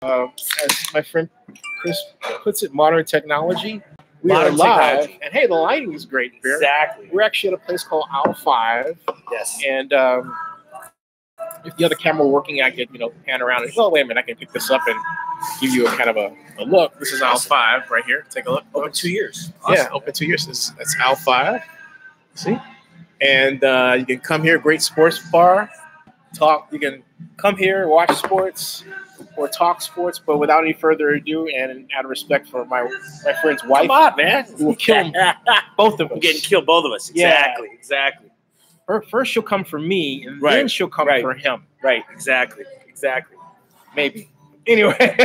As my friend Chris puts it, modern technology. We Modern are live, technology. and hey, the lighting is great here. Exactly. We're actually at a place called Owl 5. Yes. And if the other camera were working, I could, pan around and, oh, wait a minute, I can pick this up and give you a kind of a look. This is Owl 5 right here. Take a look. Open 2 years. Awesome. Yeah, open 2 years. That's Owl 5. See? And you can come here, great sports bar. You can come here, watch sports, or talk sports, but without any further ado, and out of respect for my friend's wife, Come on, man, who will kill both of us. We're getting killed, both of us. Exactly, Yeah. Exactly. First, she'll come for me, and Right. then she'll come Right. for him. Right. Exactly. Maybe. Anyway,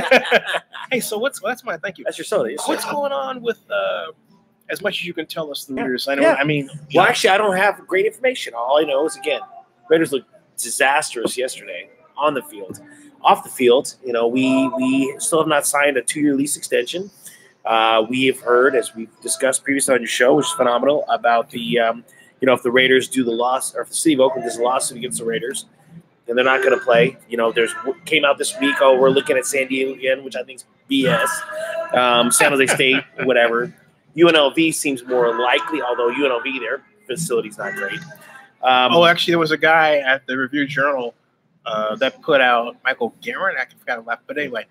hey, so that's my thank you. That's your soda. What's going on with as much as you can tell us the Raiders? I know. Yeah. I mean, Well, actually, I don't have great information. All I know is, again, Raiders looked disastrous yesterday on the field. Off the field, we still have not signed a 2-year lease extension. We have heard, as we've discussed previously on your show, which is phenomenal, about the, if the Raiders do the loss, or if the city of Oakland does a lawsuit against the Raiders, then they're not going to play. There's came out this week, we're looking at San Diego again, which I think is BS. San Jose State, whatever. UNLV seems more likely, although UNLV, their facility's not great. Actually, there was a guy at the Review Journal that put out, Michael Guerin, I forgot his last, but anyway,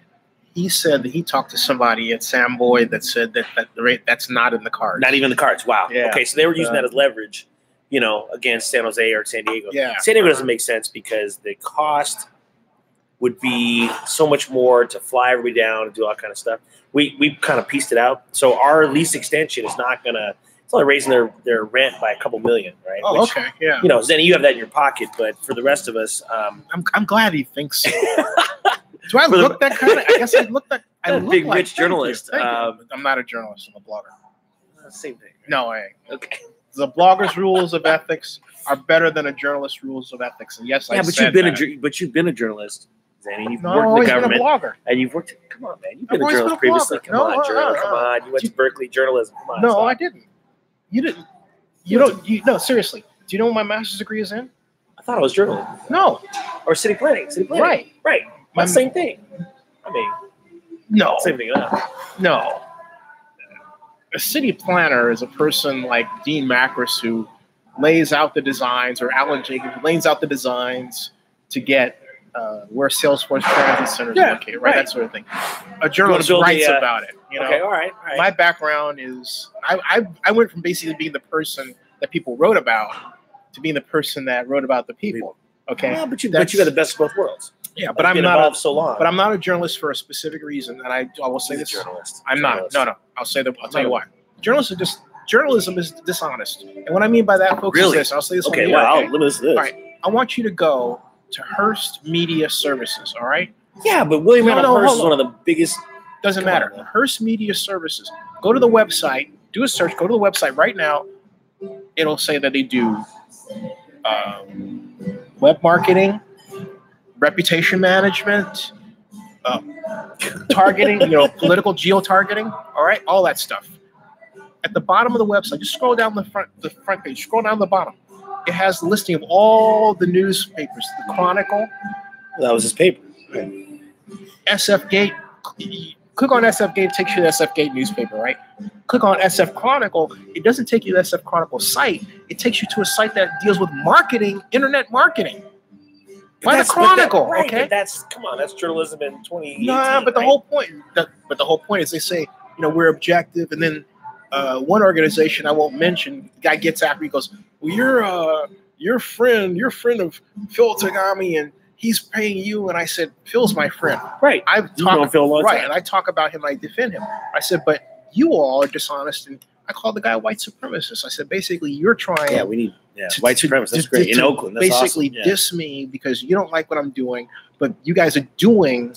he said that he talked to somebody at Sam Boyd that said that the rate that's not in the cards. Not even the cards. Wow. Yeah. Okay, so they were using that as leverage, against San Jose or San Diego. Yeah. San Diego doesn't make sense because the cost would be so much more to fly everybody down and do all that kind of stuff. We kind of pieced it out. So our lease extension is not going to – it's only raising their rent by a couple million, right? Oh, okay, yeah. Then you have that in your pocket, but for the rest of us, I'm glad he thinks so. Do I look that kind of? I guess I look that. I I'm a look big like, rich journalist. Thank you. I'm not a journalist. I'm a blogger. Same thing. No, I ain't. Okay. The blogger's rules of ethics are better than a journalist's rules of ethics. And yes, I said that. But you've been a journalist, Zanny. You've No, worked in the I've government, been a blogger. and you've worked. Come on, man. You've been I've a always journalist been a previously. blogger. Come on, No, journal. Come on. You went to Berkeley journalism. Come on. No, stop. I didn't. You didn't. You don't. No, seriously. Do you know what my master's degree is in? I thought it was journalism No. or city planning. Right. Right. My- Same thing. I mean, No. same thing. No. A city planner is a person like Dean Macris who lays out the designs, or Alan Jacobs lays out the designs to get where Salesforce Transit Center is located, right? That sort of thing. A journalist writes about it. Okay, all right. My background is I went from basically being the person that people wrote about to being the person that wrote about the people. Okay, Yeah, but you got the best of both worlds. Yeah, but I've I'm been not involved so long. But I'm not a journalist for a specific reason, and I will say He's a this: journalist. I'm not. No. I'll say that. I'll tell you why. Journalism is dishonest, and what I mean by that, folks, is this. I'll say this. Okay, on well, okay? let me listen to this. All right, I want you to go to Hearst Media Services. All right. Yeah, but William Allen Hearst is one of the biggest. Doesn't matter. Hearst Media Services. Go to the website. Do a search. Go to the website right now. It'll say that they do web marketing, reputation management, targeting, political geo-targeting, all right, all that stuff. At the bottom of the website, just scroll down the front page, scroll down the bottom. It has a listing of all the newspapers, the Chronicle. That was his paper. SF Gate. Click on SF Gate, it takes you to the SF Gate newspaper, right? Click on SF Chronicle. It doesn't take you to the SF Chronicle site. It takes you to a site that deals with marketing, internet marketing. By the Chronicle, okay? That's journalism in 2018. No, but the whole point is they say, we're objective, and then one organization I won't mention, the guy gets after, he goes, well, you're a friend of Phil Tagami, and he's paying you. And I said, Phil's my friend. Right. I've talked Phil a long time. And I talk about him and I defend him. I said, but you all are dishonest, and I called the guy a white supremacist. I said, basically, you're trying. Yeah, we need white supremacists. That's great. In Oakland, that's basically awesome. diss me because you don't like what I'm doing, but you guys are doing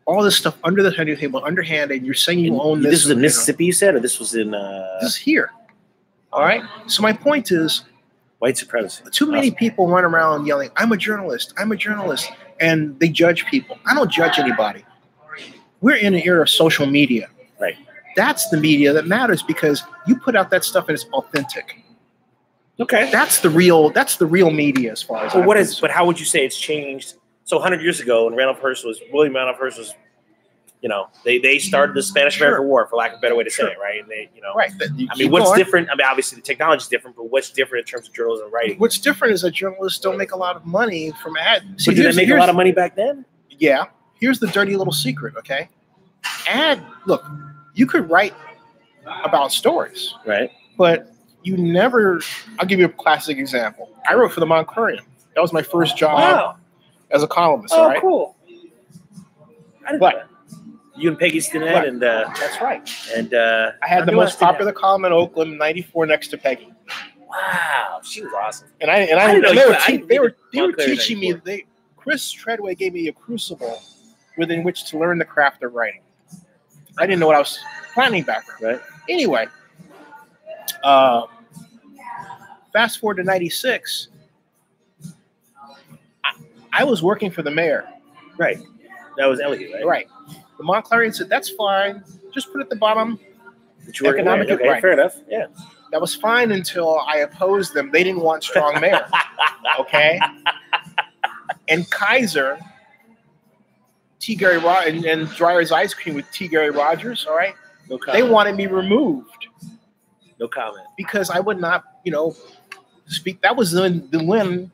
all this stuff under the table, underhand, and you're saying you own this. This was in Mississippi, you said, or this was in? This is here. All right. So my point is, white supremacy. Too many people run around yelling, I'm a journalist, and they judge people. I don't judge anybody. We're in an era of social media. Right. That's the media that matters because you put out that stuff and it's authentic. Okay. That's the real media as far as But how would you say it's changed? So 100 years ago when William Randolph Hearst was they started the Spanish-American War, for lack of a better way to say it, right? And they, right. I mean, what's different? I mean, obviously the technology is different, but what's different in terms of journalism and writing? What's different is that journalists don't make a lot of money from ads. But did they make a lot of money back then? Yeah. Here's the dirty little secret, okay? Look, you could write about stories, right? But you never. I'll give you a classic example. I wrote for the Montclair. That was my first job as a columnist. Oh, right? Cool. But you and Peggy Stinnett, and that's right. And I had the most popular column in Oakland, 94 next to Peggy. Wow, she was awesome. And they were teaching me. Chris Treadway gave me a crucible within which to learn the craft of writing. I didn't know what I was planning background. Right. Anyway, fast forward to 96. I was working for the mayor. Right. That was Elliot, right? Right. The Montclair said, that's fine. Just put at the bottom. Economic. Okay, right. Fair enough. Yeah. That was fine until I opposed them. They didn't want strong mayor. Okay. And Kaiser, T. Gary and Dreyer's Ice Cream with T. Gary Rogers, all right? No comment. They wanted me removed. No comment. Because I would not, speak. That was in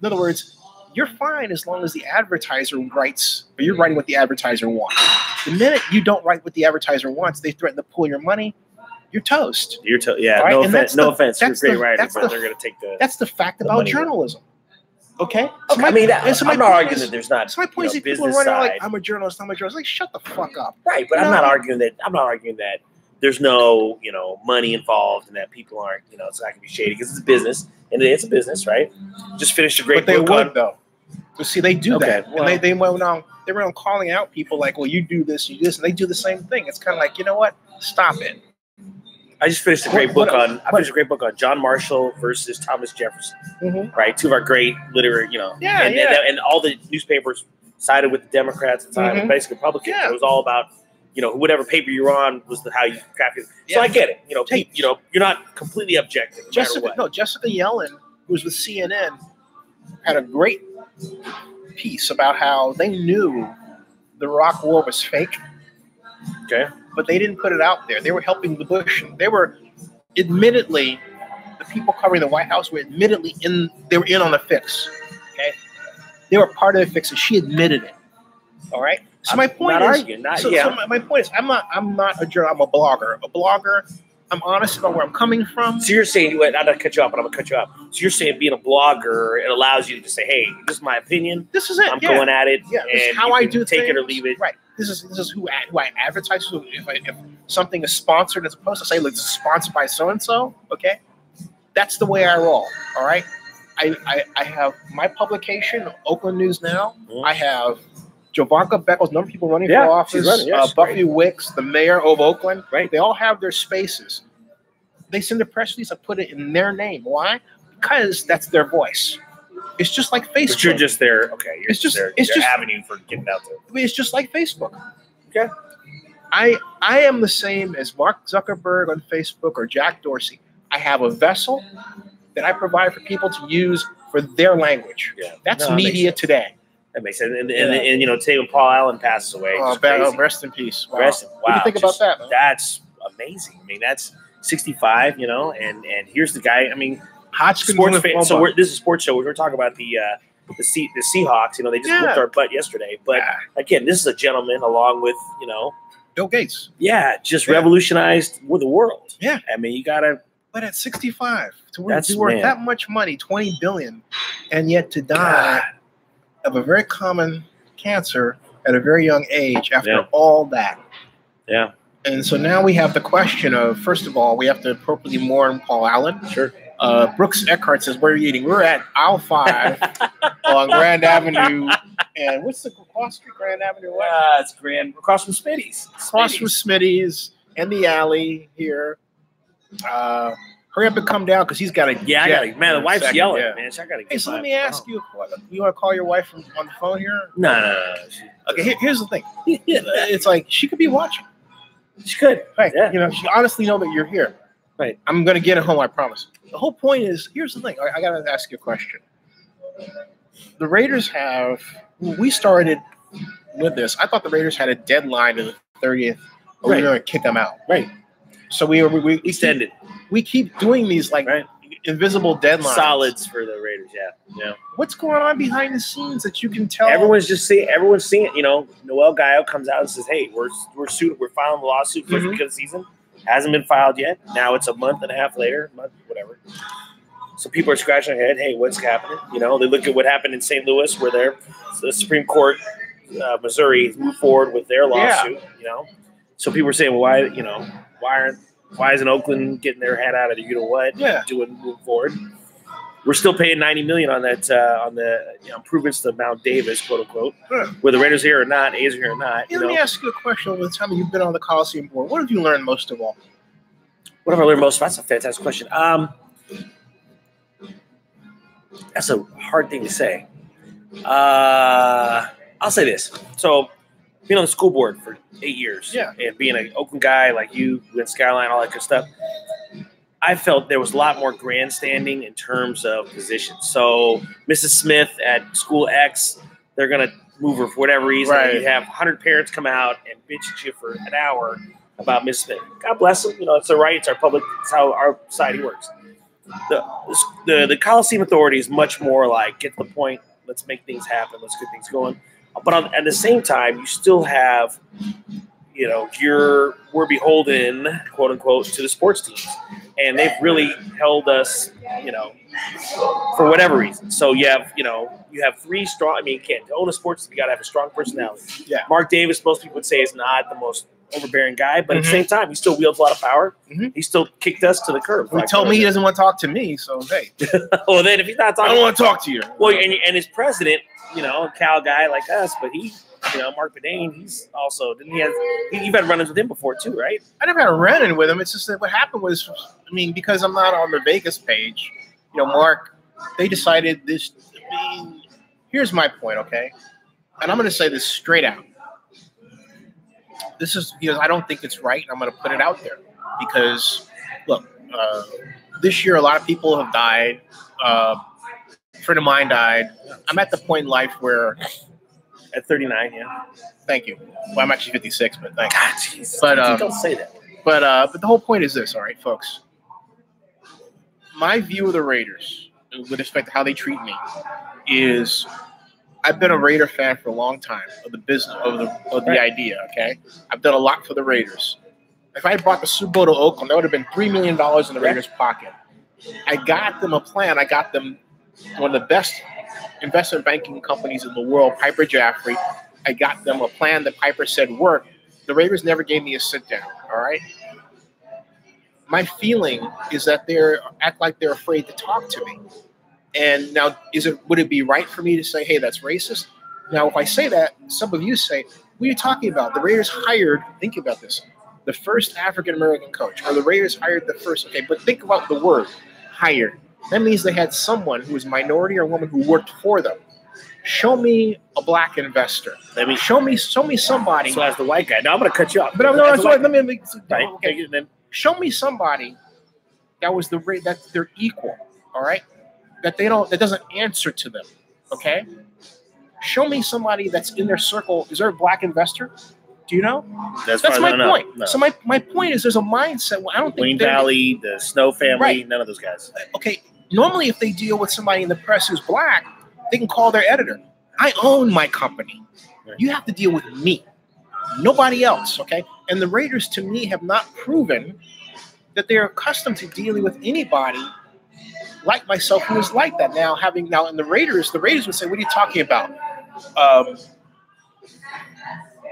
other words, you're fine as long as the advertiser writes, or you're writing what the advertiser wants. The minute you don't write what the advertiser wants, they threaten to pull your money. You're toast. You're toast. Yeah. Right? No offense. You're a great writer, but they're going to take the. That's the fact about journalism. Okay. So I'm not arguing that there's not. So my point is, people are running like, I'm a journalist. Like, shut the fuck up. Right, but I'm not arguing that there's no money involved and that people aren't it's not gonna be shady because it's a business and it's a business, right? Just finished a great book. But they would though. So see, they do that, well, and they went on calling out people like, well, you do this, you do this, and they do the same thing. It's kind of like, you know what? Stop it. I just finished a great book on John Marshall versus Thomas Jefferson. Mm-hmm. Right, two of our great literary, and all the newspapers sided with the Democrats and sided with basically Republicans. Yeah. It was all about whatever paper you're on was how you crafted it. So I get it. You're not completely objective. Jessica Yellen, who was with CNN, had a great piece about how they knew the Iraq War was fake. Okay. But they didn't put it out there. They were helping the Bush. They were admittedly, the people covering the White House were admittedly they were in on the fix. Okay. They were part of the fix, and she admitted it. All right. So my point is, my point is, I'm not a journalist. I'm a blogger. A blogger. I'm honest about where I'm coming from. So you're saying, I'm not to cut you off, but I'm gonna cut you off. So you're saying being a blogger, it allows you to say, hey, this is my opinion. This is it. I'm going at it. Yeah. This is how I do take things. It or leave it. Right. This is who I advertise. So if something is sponsored as opposed to say, look, this is sponsored by so and so. Okay. That's the way I roll. All right. I have my publication, Oakland News Now. Mm-hmm. I have Jovanka Beckles, number of people running for office. Buffy Wicks, the mayor of Oakland. Right. They all have their spaces. They send a press release. I put it in their name. Why? Because that's their voice. It's just like Facebook. But you're just there. Okay. It's just their avenue for getting out there. It's just like Facebook. Okay. I am the same as Mark Zuckerberg on Facebook or Jack Dorsey. I have a vessel that I provide for people to use for their language. Yeah. That's media today. That makes sense. And today when Paul Allen passes away. Rest in peace. Wow. Wow. What do you think about that, man? That's amazing. I mean, that's 65, and here's the guy. I mean, Hodgkin's sports fan. So this is a sports show. We're talking about the Seahawks. They just whooped our butt yesterday. But again, this is a gentleman along with Bill Gates. Yeah, just revolutionized the world. Yeah, I mean, you gotta. But at 65, to worth that much money, $20 billion, and yet to die of a very common cancer at a very young age after all that. Yeah. And so now we have the question of, first of all, we have to appropriately mourn Paul Allen. Sure. Brooks Eckhart says, where are you eating? We're at aisle 5 on Grand Avenue. And what's the cross street, Grand Avenue? It's across from Smitty's. Across from Smitty's and the alley here. Hurry up and come down because he's got to. Yeah, I got to. Man, the wife's yelling, man. So I got to. Hey, so let me ask you, you want to call your wife on the phone here? No. Okay, here's the thing. It's like she could be watching. She could. Right. Yeah. She honestly know that you're here. Right. I'm going to get it home, I promise. The whole point is, here's the thing. I got to ask you a question. The Raiders we started with this. I thought the Raiders had a deadline to the 30th, or we were going to kick them out. Right. So we extended. We keep doing these invisible deadlines. Solids for the Raiders, yeah. What's going on behind the scenes that you can tell? Everyone's seeing it. You know, Noel Gallo comes out and says, "Hey, we're filing the lawsuit first week of the season. Hasn't been filed yet. Now it's a month and a half later, whatever." So people are scratching their head. Hey, what's happening? You know, they look at what happened in St. Louis, where the Supreme Court, Missouri, moved forward with their lawsuit. Yeah. You know, so people are saying, well, why isn't Oakland getting their head out of the moving forward? We're still paying $90 million on that on the improvements to Mount Davis, quote unquote. Whether the Raiders are here or not, A's are here or not. Let me ask you a question. Over the time you've been on the Coliseum board, what have you learned most of all? What have I learned most? That's a fantastic question. That's a hard thing to say. I'll say this. So, being on the school board for 8 years, and being an Oakland guy like you, with Skyline, all that good stuff, I felt there was a lot more grandstanding in terms of positions. So, Mrs. Smith at school X, they're going to move her for whatever reason. Right. You have 100 parents come out and bitch at you for an hour about Miss Smith. God bless them. You know, it's their right. It's our public. It's how our society works. The Coliseum Authority is much more like, get to the point, let's make things happen, let's get things going. But at the same time, you still have, we're beholden, quote unquote, to the sports teams. And they've really held us, for whatever reason. So you have three strong, you can't own a sports team, you got to have a strong personality. Yeah. Mark Davis, most people would say, is not the most overbearing guy, but at the same time, he still wields a lot of power. He still kicked us to the curb. He told me he doesn't want to talk to me, so hey. Well, then if he's not talking, I don't want to talk to you. Well, and his president, a Cal guy like us, but he, Mark Bedane, he's also you've had run-ins with him before too, right? I never had a run-in with him. It's just that what happened was, because I'm not on the Vegas page, Mark, they decided this. Here's my point, okay, and I'm going to say this straight out. This is because I don't think it's right. I'm going to put it out there because, look, this year a lot of people have died. A friend of mine died. I'm at the point in life where, at 39, yeah. Thank you. Well, I'm actually 56, but thank you. God, Jesus. But don't say that. But the whole point is this, all right, folks. My view of the Raiders, with respect to how they treat me, is I've been a Raider fan for a long time of the business of the idea. Okay, I've done a lot for the Raiders. If I had brought the Super Bowl to Oakland, that would have been $3 million in the Raiders' pocket. I got them a plan. I got them one of the best investment banking companies in the world, Piper Jaffray. I got them a plan that Piper said worked. The Raiders never gave me a sit down. All right. My feeling is that they act like they're afraid to talk to me. And now, would it be right for me to say, hey, that's racist? Now, if I say that, some of you say, what are you talking about? The Raiders hired, think about this, the first African-American coach, or the Raiders hired the first, okay, but think about the word, hired. That means they had someone who was minority or woman who worked for them. Show me a black investor. Show me somebody. So as the white guy, now I'm going to cut you off. But show me somebody that they're equal, all right? That doesn't answer to them, okay? Show me somebody that's in their circle. Is there a black investor? Do you know? That's my point. No. So my point is there's a mindset. I don't think Wayne Valley, the Snow family, right. None of those guys. Okay, normally if they deal with somebody in the press who's black, they can call their editor. I own my company. Right. You have to deal with me, nobody else, okay? And the Raiders, to me, have not proven that they're accustomed to dealing with anybody like myself who is like that. And the Raiders would say, what are you talking about?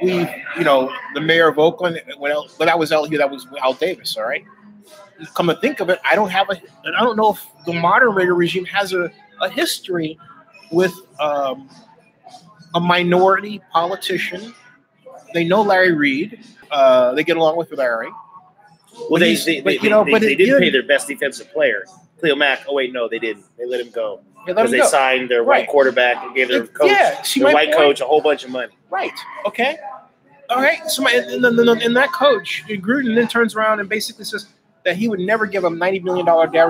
The mayor of Oakland, when I was out here, that was Al Davis, all right? Come to think of it, I don't know if the modern Raider regime has a history with a minority politician. They know Larry Reed. They get along with Larry. Well, they didn't pay their best defensive player. Cleo Mack. Oh wait, no, they didn't. They let him go because they signed their white quarterback and gave their coach, their white coach, a whole bunch of money. Right. Okay. All right. So and that coach, Gruden, then turns around and basically says that he would never give him $90 million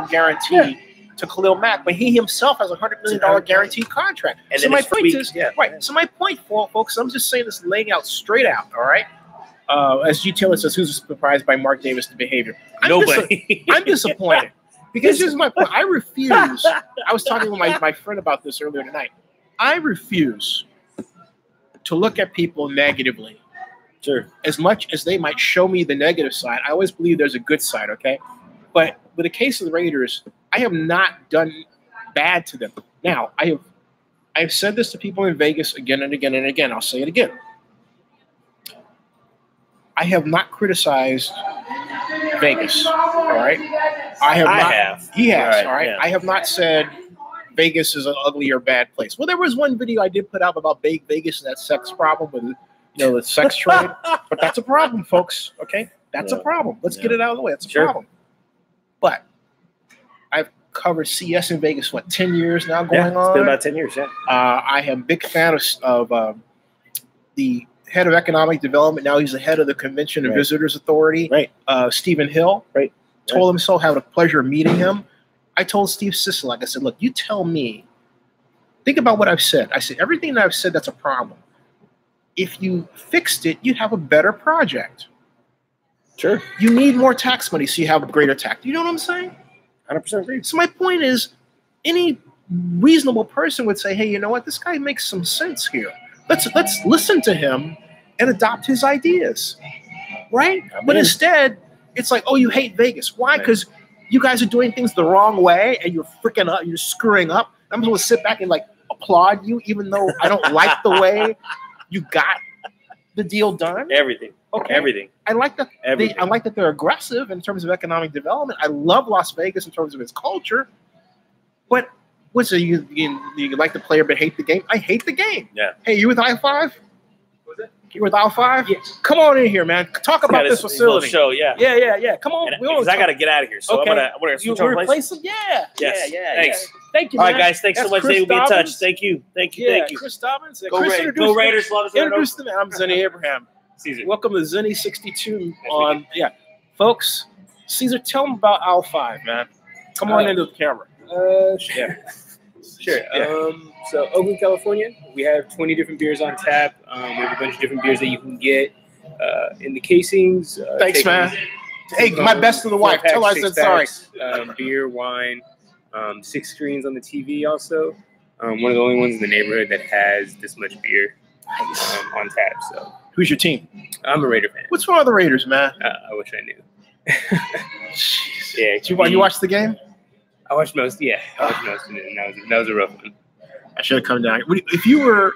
guarantee to Khalil Mack, but he himself has a $100 million guaranteed contract. And so then my it's point free. is, Yeah. right. So my point, folks, I'm just saying this, laying out straight out. All right. As G. Taylor says, who's surprised by Mark Davis' behavior? Nobody. I'm disappointed because here's my point. I refuse. I was talking with my friend about this earlier tonight. I refuse to look at people negatively. Sure. As much as they might show me the negative side, I always believe there's a good side, okay? But with the case of the Raiders, I have not done bad to them. Now, I've said this to people in Vegas again and again and again. I'll say it again. I have not criticized Vegas, all right? I have. He has, all right? Yeah. I have not said Vegas is an ugly or bad place. Well, there was one video I did put out about Vegas and that sex problem with the sex trade, but that's a problem, folks. Okay, that's a problem. Let's get it out of the way. That's a problem. But I've covered CS in Vegas 10 years now going on. It's been about 10 years. Yeah. I am a big fan of the head of economic development. Now he's the head of the Convention and Visitors Authority. Right. Stephen Hill. Right. Told him so. Had the pleasure of meeting him. I told Steve Sisolak, I said, look, you tell me. Think about what I've said. I said everything that I've said that's a problem. If you fixed it, you'd have a better project. Sure. You need more tax money so you have greater tax. You know what I'm saying? 100% agree. So my point is, any reasonable person would say, hey, you know what? This guy makes some sense here. Let's listen to him and adopt his ideas. Right? But instead, it's like, oh, you hate Vegas. Why? Because you guys are doing things the wrong way and you're freaking up, you're screwing up. I'm supposed to sit back and applaud you even though I don't like the way you got the deal done. Everything. Okay. Everything. I like that. I like that they're aggressive in terms of economic development. I love Las Vegas in terms of its culture. But what's it? You like the player but hate the game? I hate the game. Yeah. Hey, you with I-5? Was it? You with I-5? Yes. Come on in here, man. Talk about this facility. Show, yeah. Yeah. Come on. Because I got to get out of here. So okay. I'm gonna switch on replace him? Yeah. Yes. Yeah. Thanks. Thank you, All man. right, guys. Thanks so much. They will be in touch. Thank you. Thank you. Chris Dobbins. Go Raiders. Introduce them. I'm Zenny Abraham. Caesar. Welcome to Zenny 62 on, folks. Caesar, tell them about Al 5, man. Come on into the camera. Sure. Yeah. So Oakland, California, we have 20 different beers on tap. We have a bunch of different beers that you can get in the casings. Thanks, man. Hey, my best to the wife. Tell her I said sorry. Beer, wine, 6 screens on the TV also. One of the only ones in the neighborhood that has this much beer on tap. So, who's your team? I'm a Raider fan. What's wrong with the Raiders, man? I wish I knew. Yeah. You watched the game? I watched most. Yeah, I watched most of it, and that was a rough one. I should have come down. If you were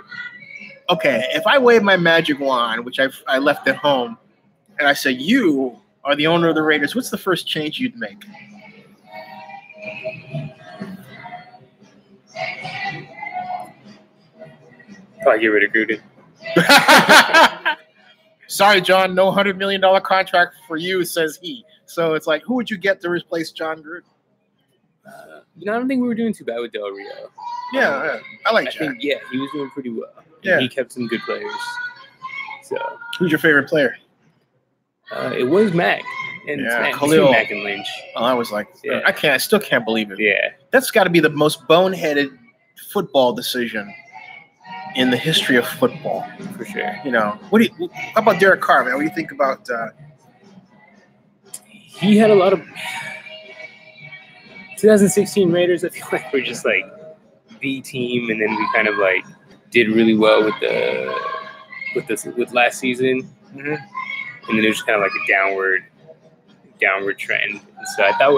if I waved my magic wand, which I left at home, and I said you are the owner of the Raiders, what's the first change you'd make? Probably get rid of Gruden. Sorry, John, no $100 million contract for you, says he. So it's like, who would you get to replace John Gruden? I don't think we were doing too bad with Del Rio. Yeah, I like Jack. He was doing pretty well. Yeah. He kept some good players. So, who's your favorite player? It was Mac. And Khalil. Mac and Lynch. Oh, I was like, I still can't believe it. Yeah. That's got to be the most boneheaded football decision in the history of football. For sure. How about Derek Carr, man? What do you think about he had a lot of 2016 Raiders, I feel like we're just like the team, and then we kind of like did really well with last season, and then it was just kind of like a downward trend. And so I thought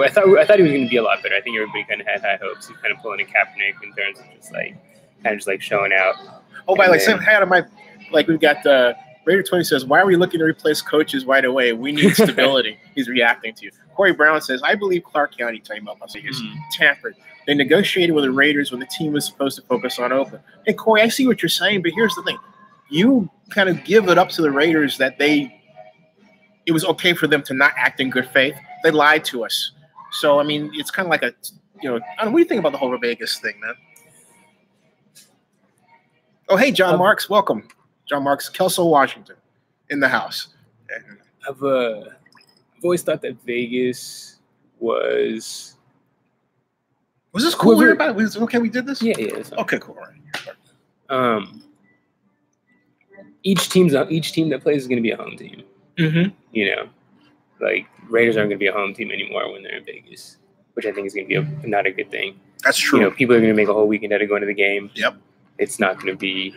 he was going to be a lot better. I think everybody kind of had high hopes. He's kind of pulling a Kaepernick in terms of just showing out. Oh, by we've got Raider 20 says, why are we looking to replace coaches right away? We need stability. He's reacting to you. Corey Brown says, I believe Clark County, talking about Las Vegas, tampered. They negotiated with the Raiders when the team was supposed to focus on Oakland. Hey, Corey, I see what you're saying, but here's the thing. You kind of give it up to the Raiders that it was okay for them to not act in good faith. They lied to us. So, I mean, it's kind of like what do you think about the whole Vegas thing, man? Oh, hey, John Marks, welcome. John Marks, Kelso, Washington, in the house. I've always thought that Vegas was Was this cool? Everybody, was it okay? We did this. Yeah, yeah. Okay, cool. All right. Each team that plays is going to be a home team. Mm-hmm. You know, like Raiders aren't going to be a home team anymore when they're in Vegas, which I think is going to be not a good thing. That's true. You know, people are going to make a whole weekend out of going to the game. Yep. It's not going to be.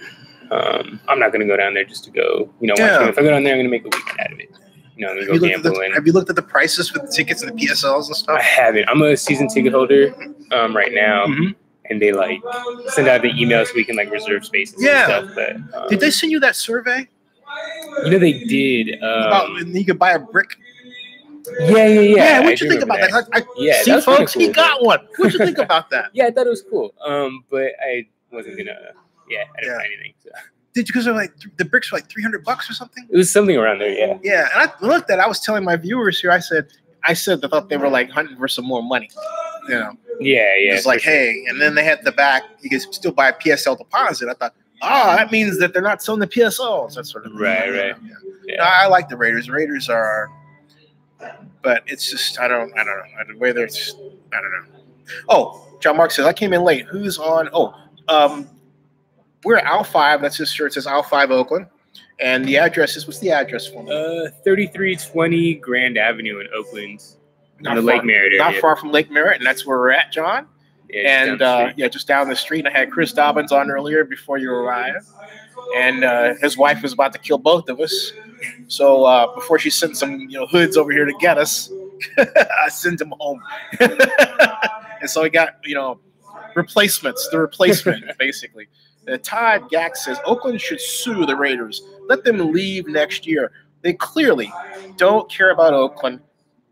I'm not going to go down there just to go. You know, watch. If I go down there, I'm going to make a weekend out of it. You know, I'm going to go gamble. Have you looked at the prices for the tickets and the PSLs and stuff? I haven't. I'm a season ticket holder right now. Mm-hmm. And they like send out the emails so we can like reserve spaces and stuff. But did they send you that survey? You know, they did. About you could buy a brick. Yeah. What'd you think about that? See, folks, cool, he got one. What'd you think about that? Yeah, I thought it was cool. But I wasn't gonna. Yeah, I didn't buy anything. So. Did you? Because they're like the bricks were like $300 or something. It was something around there. Yeah. Yeah, and I looked at. I was telling my viewers here. I said I thought they were like hunting for some more money. You know. Yeah. It's like, hey, and then they had the back. You can still buy a PSL deposit. I thought, that means that they're not selling the PSLs. That sort of thing. Right. Yeah. I like the Raiders. Raiders are, but it's just I don't know. The way they're, I don't know. Oh, John Mark says I came in late. Who's on? We're at Aisle 5. That's his shirt. It says Aisle 5 Oakland, and the address is what's the address for me? 3320 Grand Avenue in Oakland. In the Lake Merritt area. Not far from Lake Merritt, and that's where we're at, John. Yeah, just down the street. I had Chris Dobbins on earlier before you arrived, and his wife was about to kill both of us. So before she sent some hoods over here to get us, I sent them home. And so we got replacements. The replacement basically. Todd Gack says Oakland should sue the Raiders. Let them leave next year. They clearly don't care about Oakland.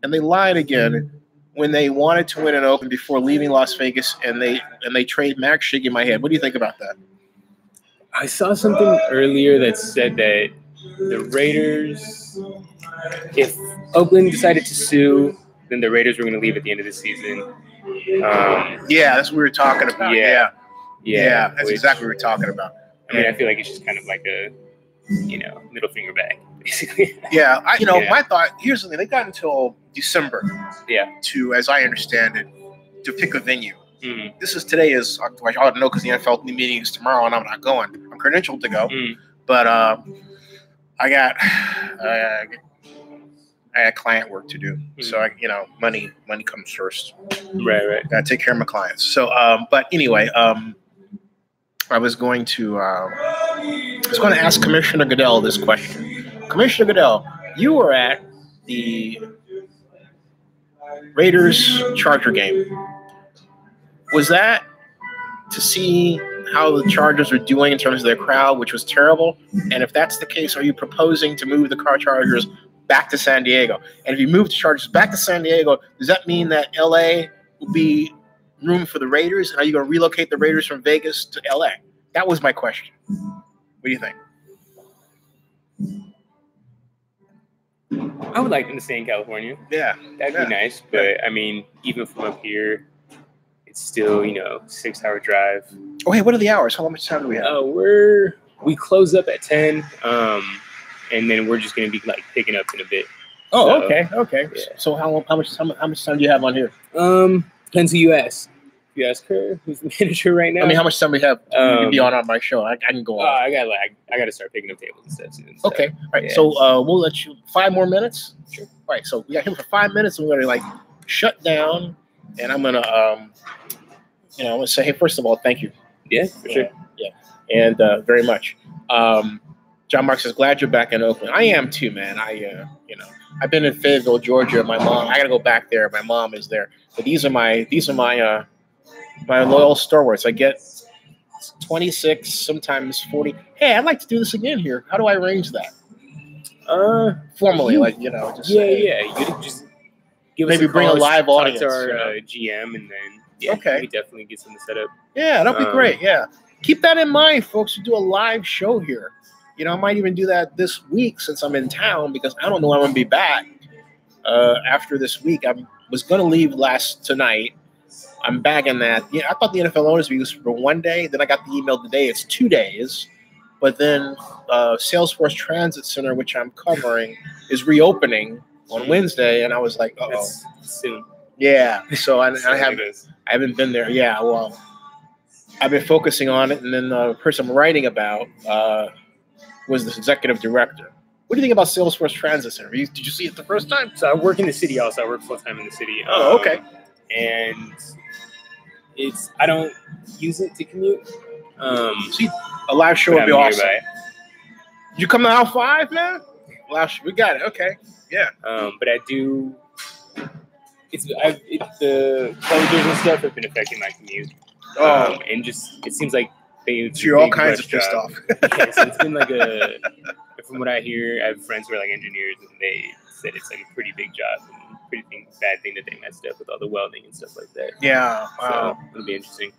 And they lied again when they wanted to win in Oakland before leaving Las Vegas, and they trade Max Shiggy in my head. What do you think about that? I saw something earlier that said that the Raiders, if Oakland decided to sue, then the Raiders were going to leave at the end of the season. That's what we were talking about. Yeah, that's exactly what we were talking about. I mean, I feel like it's just kind of like a, middle finger back, basically. Yeah, my thought, here's the thing. They got until December to, as I understand it, to pick a venue. Mm-hmm. Today is, I don't know because the NFL meeting is tomorrow and I'm not going. I'm credentialed to go. But I got client work to do. So, money comes first. Right. Got to take care of my clients. So, but anyway, I was going to ask Commissioner Goodell this question. Commissioner Goodell, you were at the Raiders Charger game. Was that to see how the Chargers are doing in terms of their crowd, which was terrible? And if that's the case, are you proposing to move the Chargers back to San Diego? And if you move the Chargers back to San Diego, does that mean that LA will be room for the Raiders? And are you going to relocate the Raiders from Vegas to LA? That was my question. What do you think? I would like them to stay in California. Yeah. That'd be nice. But, I mean, even from up here, it's still, 6-hour drive. Oh, hey, what are the hours? How much time do we have? We close up at 10, and then we're just going to be, picking up in a bit. Oh, so, okay. Yeah. So how much time do you have on here? Depends who you ask. You ask her, who's the manager right now. I mean, how much time we have to be on my show? I can go on. I got to start picking up tables and stuff soon. So, okay, all right. Yeah. So we'll let you 5 more minutes. Sure. All right. So we got him for 5 minutes, and we're gonna shut down, and I'm gonna I'm gonna say, hey, first of all, thank you. Yeah, for sure. Yeah, and very much. John Mark says, glad you're back in Oakland. I am too, man. I've been in Fayetteville, Georgia. My mom, I gotta go back there. My mom is there. But these are my loyal stalwarts. I get 26, sometimes 40. Hey, I'd like to do this again here. How do I arrange that? Formally, just you could just give us bring a live audience to our GM, and then we definitely get something set up. Yeah, that'd be great. Yeah, keep that in mind, folks. We do a live show here. I might even do that this week since I'm in town because I don't know when I'm going to be back after this week. I was going to leave tonight. I'm bagging that. Yeah, I thought the NFL Owners Week was for 1 day. Then I got the email today. It's 2 days. But then Salesforce Transit Center, which I'm covering, is reopening on Wednesday. And I was like, uh-oh. That's soon. Yeah. So I It haven't been there. Yeah. Well, I've been focusing on it, and then the person I'm writing about was the executive director. What do you think about Salesforce Transit Center? Did you see it the first time? So I work in the city also. I work full time in the city. Oh, okay. And I don't use it to commute. See, a live show but would be I'm awesome. nearby. Did you come to Aisle 5, man? We got it. Okay. Yeah. But I do. The colleges and stuff have been affecting my commute. And just it seems like So you're all kinds of pissed off. Yeah, so it's been like from what I hear, I have friends who are like engineers, and they said it's like a pretty big job and pretty bad thing that they messed up with all the welding and stuff like that. Yeah. So it'll be interesting.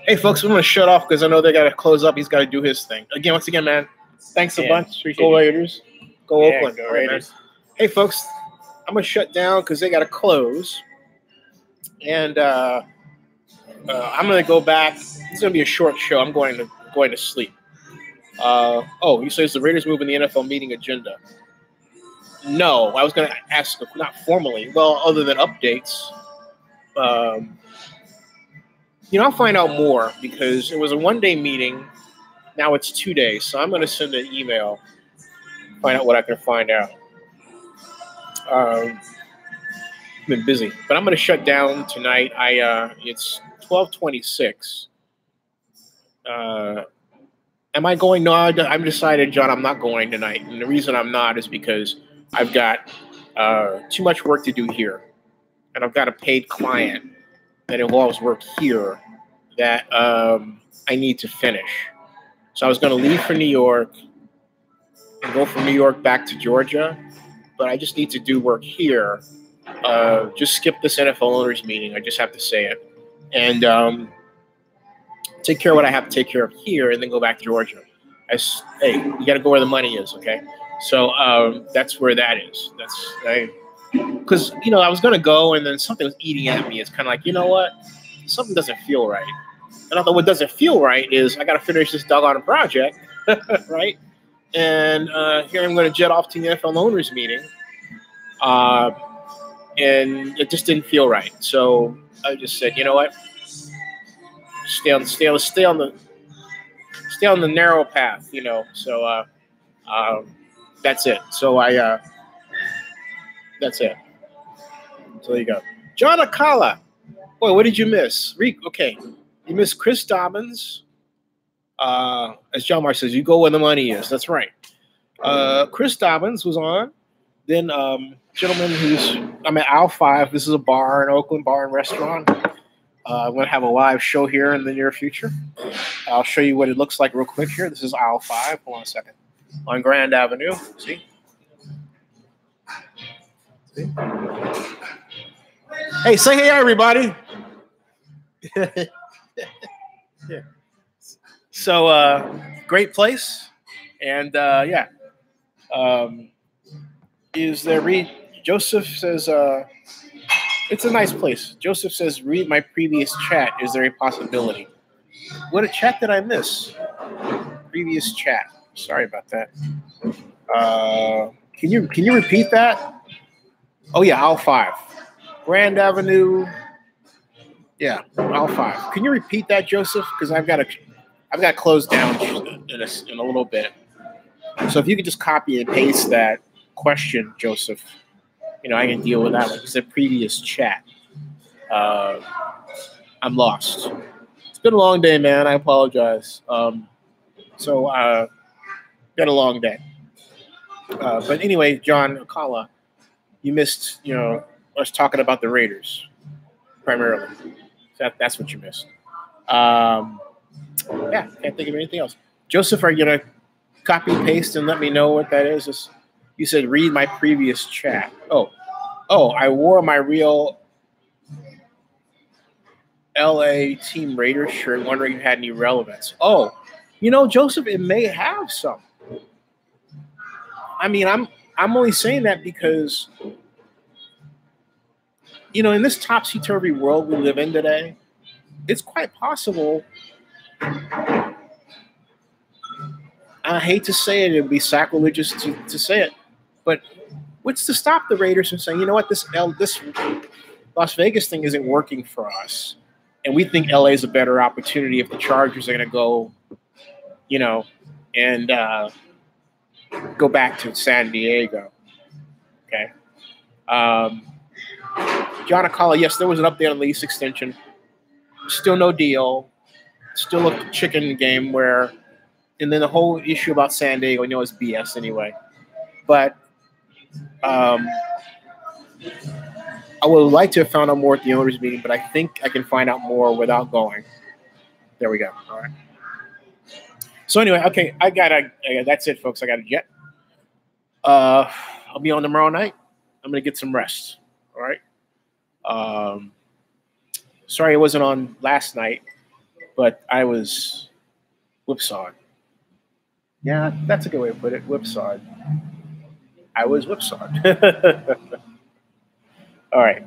Hey, folks, we're going to shut off because I know they got to close up. He's got to do his thing. Once again, man, thanks a bunch. Go Raiders. Go Oakland. Go Raiders. Hey, folks, I'm going to shut down because they got to close. And I'm going to go back. It's going to be a short show. I'm going to sleep. You say it's the Raiders moving the NFL meeting agenda. No, I was going to ask, not formally, well, other than updates. I'll find out more because it was a one-day meeting. Now it's 2 days. So I'm going to send an email, find out what I can find out. I've been busy, but I'm going to shut down tonight. It's 12:26. Am I going? No, I'm decided, John, I'm not going tonight. And the reason I'm not is because I've got too much work to do here. And I've got a paid client that involves work here that I need to finish. So I was going to leave for New York and go from New York back to Georgia. But I just need to do work here. Just skip this NFL owners meeting. I just have to say it. And take care of what I have to take care of here and then go back to Georgia. Hey, you got to go where the money is, okay? So that's where that is. Because, I was going to go and then something was eating at me. It's kind of like, you know what? Something doesn't feel right. And although what doesn't feel right is I got to finish this doggone project, right? And here I'm going to jet off to the NFL owners meeting. And it just didn't feel right. So I just said, you know what? Stay on the narrow path, So that's it. So that's it. So there you go. John Akala. Boy, what did you miss? Okay. You missed Chris Dobbins. As John Mark says, you go where the money is. That's right. Chris Dobbins was on. Then gentleman I'm at Aisle 5. This is a bar, an Oakland bar and restaurant. I'm going to have a live show here in the near future. I'll show you what it looks like real quick here. This is Aisle 5. Hold on a second. On Grand Avenue. See? Hey, say hey, everybody. Yeah. So, great place. And, is there Joseph says, it's a nice place. Joseph says, read my previous chat. Is there a possibility? What a chat did I miss? Previous chat. Sorry about that. Can you repeat that? Oh yeah, Aisle 5. Grand Avenue. Yeah, Aisle 5. Can you repeat that, Joseph? Because I've got to close down in a little bit. So if you could just copy and paste that question, Joseph, I can deal with that one. It's a previous chat. I'm lost. It's been a long day, man. I apologize. Been a long day. But anyway, John Akala, you missed, us talking about the Raiders primarily. That's what you missed. Can't think of anything else. Joseph, are you going to copy and paste and let me know what that is? You said read my previous chat. Oh, I wore my real LA Team Raiders shirt, wondering if it had any relevance. Oh, Joseph, it may have some. I mean, I'm only saying that because, in this topsy-turvy world we live in today, it's quite possible. I hate to say it would be sacrilegious to say it, but what's to stop the Raiders from saying, you know what, this Las Vegas thing isn't working for us, and we think LA is a better opportunity if the Chargers are going to go, you know, and go back to San Diego. Okay. John Acala, yes, there was an update on lease extension. Still no deal. Still a chicken game where, and then the whole issue about San Diego, is BS anyway. But I would like to have found out more at the owners' meeting, but I think I can find out more without going. There we go. All right. So anyway, okay, that's it, folks. I got a jet. I'll be on tomorrow night. I'm going to get some rest. All right. Sorry I wasn't on last night, but I was whipsawed. Yeah, that's a good way to put it. Whipsawed. I was whipsawed. All right.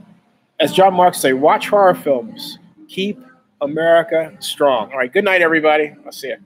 As John Marks say, watch horror films. Keep America strong. All right. Good night, everybody. I'll see you.